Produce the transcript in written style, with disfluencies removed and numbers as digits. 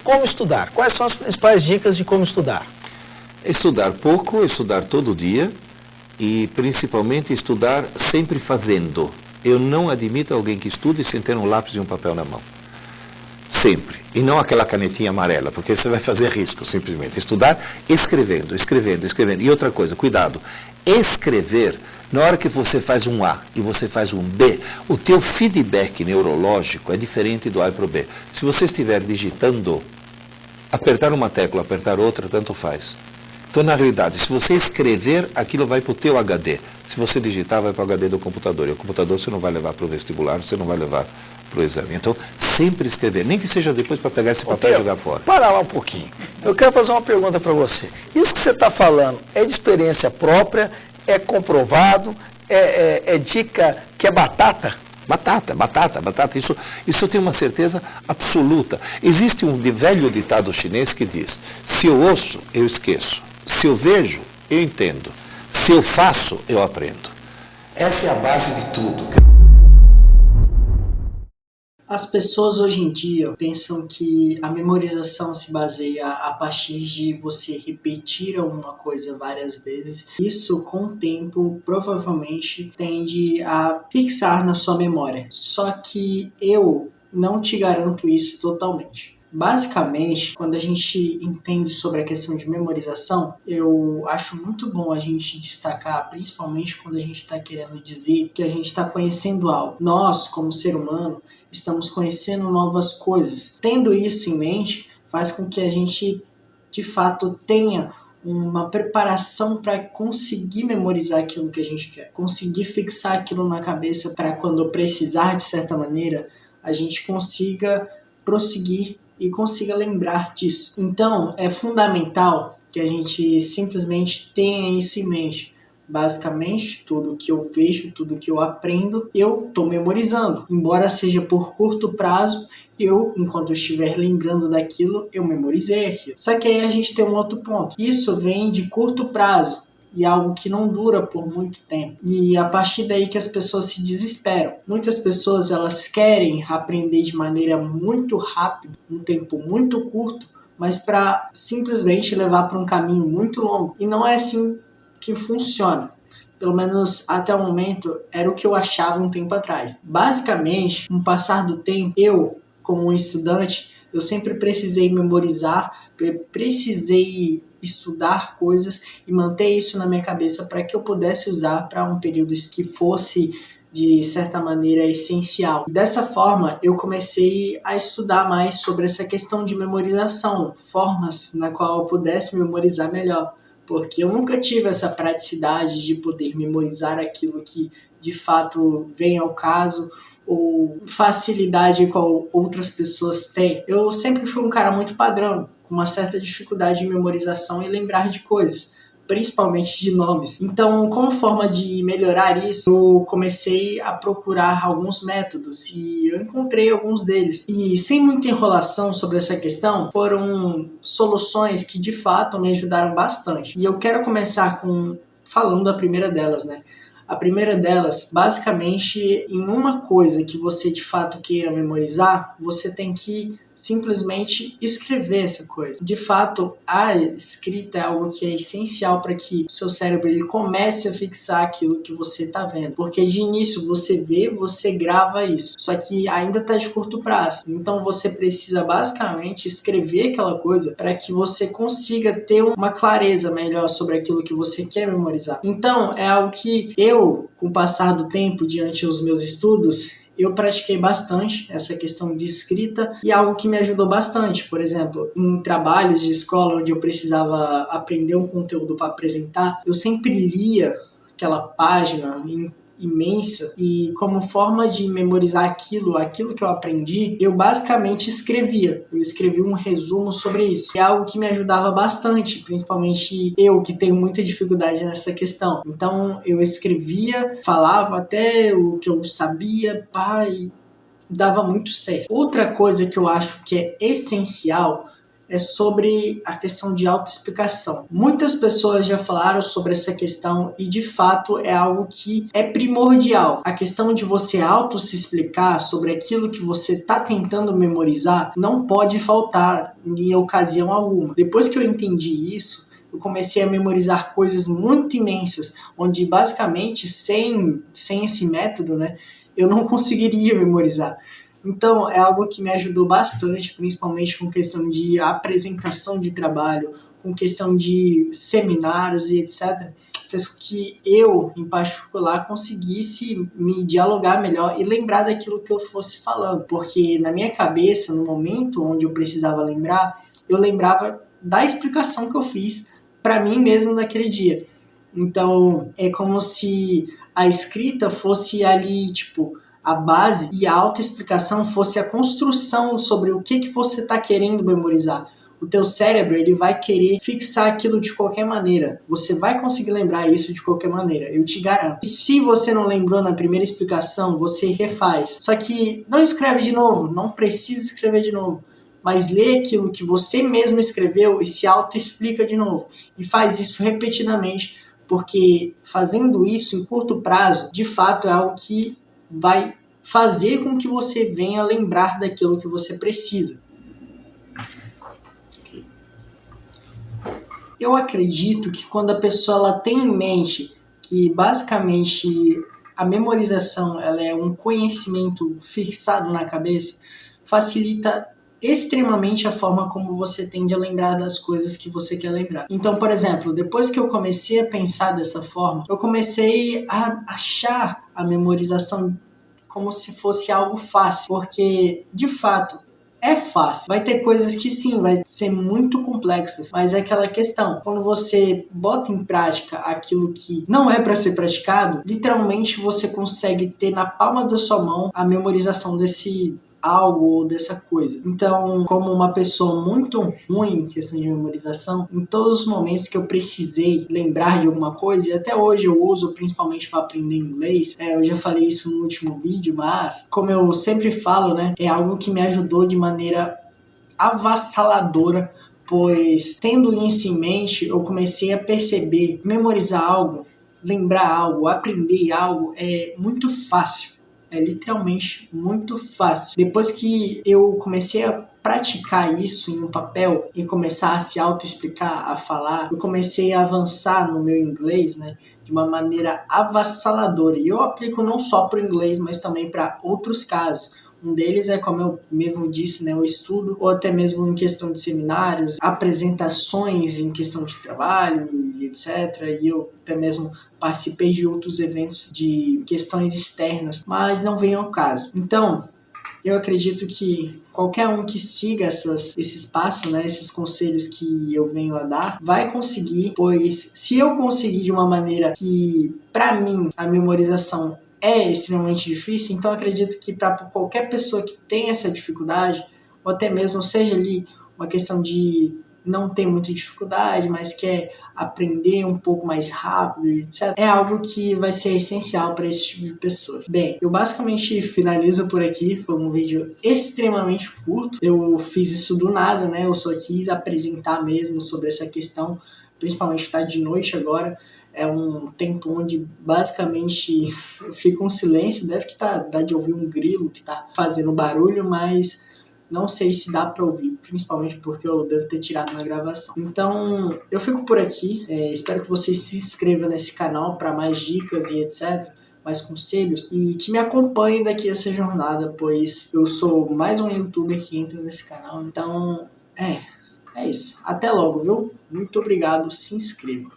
Como estudar? Quais são as principais dicas de como estudar? Estudar pouco, estudar todo dia e principalmente estudar sempre fazendo. Eu não admito alguém que estude sem ter um lápis e um papel na mão. Sempre. E não aquela canetinha amarela, porque você vai fazer risco, simplesmente. Estudar escrevendo, escrevendo, escrevendo. E outra coisa, cuidado. Escrever, na hora que você faz um A e você faz um B, o teu feedback neurológico é diferente do A para o B. Se você estiver digitando, apertar uma tecla, apertar outra, tanto faz. Então, na realidade, se você escrever, aquilo vai para o teu HD. Se você digitar, vai para o HD do computador. E o computador você não vai levar para o vestibular, você não vai levar para o exame. Então, sempre escrever. Nem que seja depois para pegar esse papel e jogar fora. Para lá um pouquinho. Eu quero fazer uma pergunta para você. Isso que você está falando é de experiência própria? É comprovado? É dica que é batata? Batata. Isso eu tenho uma certeza absoluta. Existe um velho ditado chinês que diz: se eu ouço, eu esqueço. Se eu vejo, eu entendo. Se eu faço, eu aprendo. Essa é a base de tudo. As pessoas hoje em dia pensam que a memorização se baseia a partir de você repetir alguma coisa várias vezes. Isso, com o tempo, provavelmente tende a fixar na sua memória. Só que eu não te garanto isso totalmente. Basicamente, quando a gente entende sobre a questão de memorização, eu acho muito bom a gente destacar, principalmente quando a gente está querendo dizer que a gente está conhecendo algo. Nós, como ser humano, estamos conhecendo novas coisas. Tendo isso em mente, faz com que a gente, de fato, tenha uma preparação para conseguir memorizar aquilo que a gente quer. Conseguir fixar aquilo na cabeça para quando precisar, de certa maneira, a gente consiga prosseguir e consiga lembrar disso. Então, é fundamental que a gente simplesmente tenha isso em mente. Basicamente, tudo que eu vejo, tudo que eu aprendo, eu estou memorizando. Embora seja por curto prazo, enquanto eu estiver lembrando daquilo, eu memorizei aquilo. Só que aí a gente tem um outro ponto. Isso vem de curto prazo e algo que não dura por muito tempo. E a partir daí que as pessoas se desesperam. Muitas pessoas, elas querem aprender de maneira muito rápida, um tempo muito curto, mas para simplesmente levar para um caminho muito longo. E não é assim que funciona. Pelo menos até o momento era o que eu achava um tempo atrás. Basicamente, com o passar do tempo, eu, como um estudante, eu sempre precisei memorizar, precisei estudar coisas e manter isso na minha cabeça para que eu pudesse usar para um período que fosse, de certa maneira, essencial. Dessa forma, eu comecei a estudar mais sobre essa questão de memorização, formas na qual eu pudesse memorizar melhor. Porque eu nunca tive essa praticidade de poder memorizar aquilo que de fato vem ao caso, ou facilidade com outras pessoas têm. Eu sempre fui um cara muito padrão, com uma certa dificuldade de memorização e lembrar de coisas, principalmente de nomes. Então, como forma de melhorar isso, eu comecei a procurar alguns métodos e eu encontrei alguns deles. E sem muita enrolação sobre essa questão, foram soluções que de fato me ajudaram bastante. E eu quero começar falando da primeira delas, né? A primeira delas, basicamente, em uma coisa que você de fato queira memorizar, você tem que simplesmente escrever essa coisa. De fato, a escrita é algo que é essencial para que o seu cérebro ele comece a fixar aquilo que você está vendo. Porque de início você vê, você grava isso. Só que ainda está de curto prazo. Então você precisa basicamente escrever aquela coisa para que você consiga ter uma clareza melhor sobre aquilo que você quer memorizar. Então é algo que eu, com o passar do tempo, diante dos meus estudos, eu pratiquei bastante essa questão de escrita e algo que me ajudou bastante. Por exemplo, em trabalhos de escola onde eu precisava aprender um conteúdo para apresentar, eu sempre lia aquela página imensa e como forma de memorizar aquilo que eu aprendi, eu basicamente escrevia. Eu escrevi um resumo sobre isso. É algo que me ajudava bastante, principalmente eu que tenho muita dificuldade nessa questão. Então eu escrevia, falava até o que eu sabia, e dava muito certo. Outra coisa que eu acho que é essencial é sobre a questão de autoexplicação. Muitas pessoas já falaram sobre essa questão e, de fato, é algo que é primordial. A questão de você se explicar sobre aquilo que você está tentando memorizar não pode faltar em ocasião alguma. Depois que eu entendi isso, eu comecei a memorizar coisas muito imensas, onde basicamente sem esse método, né, eu não conseguiria memorizar. Então, é algo que me ajudou bastante, principalmente com questão de apresentação de trabalho, com questão de seminários e etc. Fez com que eu, em particular, conseguisse me dialogar melhor e lembrar daquilo que eu fosse falando. Porque na minha cabeça, no momento onde eu precisava lembrar, eu lembrava da explicação que eu fiz para mim mesmo naquele dia. Então, é como se a escrita fosse ali, tipo, a base e a autoexplicação fosse a construção sobre o que você está querendo memorizar. O teu cérebro, ele vai querer fixar aquilo de qualquer maneira. Você vai conseguir lembrar isso de qualquer maneira, eu te garanto. Se você não lembrou na primeira explicação, você refaz. Só que não escreve de novo, não precisa escrever de novo. Mas lê aquilo que você mesmo escreveu e se autoexplica de novo. E faz isso repetidamente, porque fazendo isso em curto prazo, de fato é algo que vai fazer com que você venha lembrar daquilo que você precisa. Eu acredito que quando a pessoa ela tem em mente que basicamente a memorização ela é um conhecimento fixado na cabeça, facilita extremamente a forma como você tende a lembrar das coisas que você quer lembrar. Então, por exemplo, depois que eu comecei a pensar dessa forma, eu comecei a achar a memorização como se fosse algo fácil, porque, de fato, é fácil. Vai ter coisas que sim, vai ser muito complexas, mas é aquela questão, quando você bota em prática aquilo que não é para ser praticado, literalmente você consegue ter na palma da sua mão a memorização desse algo ou dessa coisa. Então, como uma pessoa muito ruim em questão de memorização, em todos os momentos que eu precisei lembrar de alguma coisa, e até hoje eu uso principalmente para aprender inglês, eu já falei isso no último vídeo, mas como eu sempre falo, né, é algo que me ajudou de maneira avassaladora, pois tendo isso em mente, eu comecei a perceber, memorizar algo, lembrar algo, aprender algo é muito fácil. É literalmente muito fácil. Depois que eu comecei a praticar isso em um papel e começar a se autoexplicar, a falar, eu comecei a avançar no meu inglês, né, de uma maneira avassaladora. E eu aplico não só para o inglês, mas também para outros casos. Um deles é, como eu mesmo disse, né, o estudo, ou até mesmo em questão de seminários, apresentações em questão de trabalho e etc. E eu até mesmo participei de outros eventos de questões externas, mas não vem ao caso. Então, eu acredito que qualquer um que siga esses passos, né, esses conselhos que eu venho a dar, vai conseguir, pois se eu conseguir de uma maneira que, para mim, a memorização é extremamente difícil, então acredito que para qualquer pessoa que tem essa dificuldade, ou até mesmo seja ali uma questão de não ter muita dificuldade, mas quer aprender um pouco mais rápido, etc., é algo que vai ser essencial para esse tipo de pessoa. Bem, eu basicamente finalizo por aqui. Foi um vídeo extremamente curto. Eu fiz isso do nada, né? Eu só quis apresentar mesmo sobre essa questão, principalmente está de noite agora. É um tempo onde basicamente fica um silêncio, deve que dá de ouvir um grilo que está fazendo barulho, mas não sei se dá para ouvir, principalmente porque eu devo ter tirado na gravação. Então, eu fico por aqui. Espero que você se inscreva nesse canal para mais dicas e etc., mais conselhos, e que me acompanhe daqui essa jornada, pois eu sou mais um youtuber que entra nesse canal. Então, é isso. Até logo, viu? Muito obrigado, se inscreva.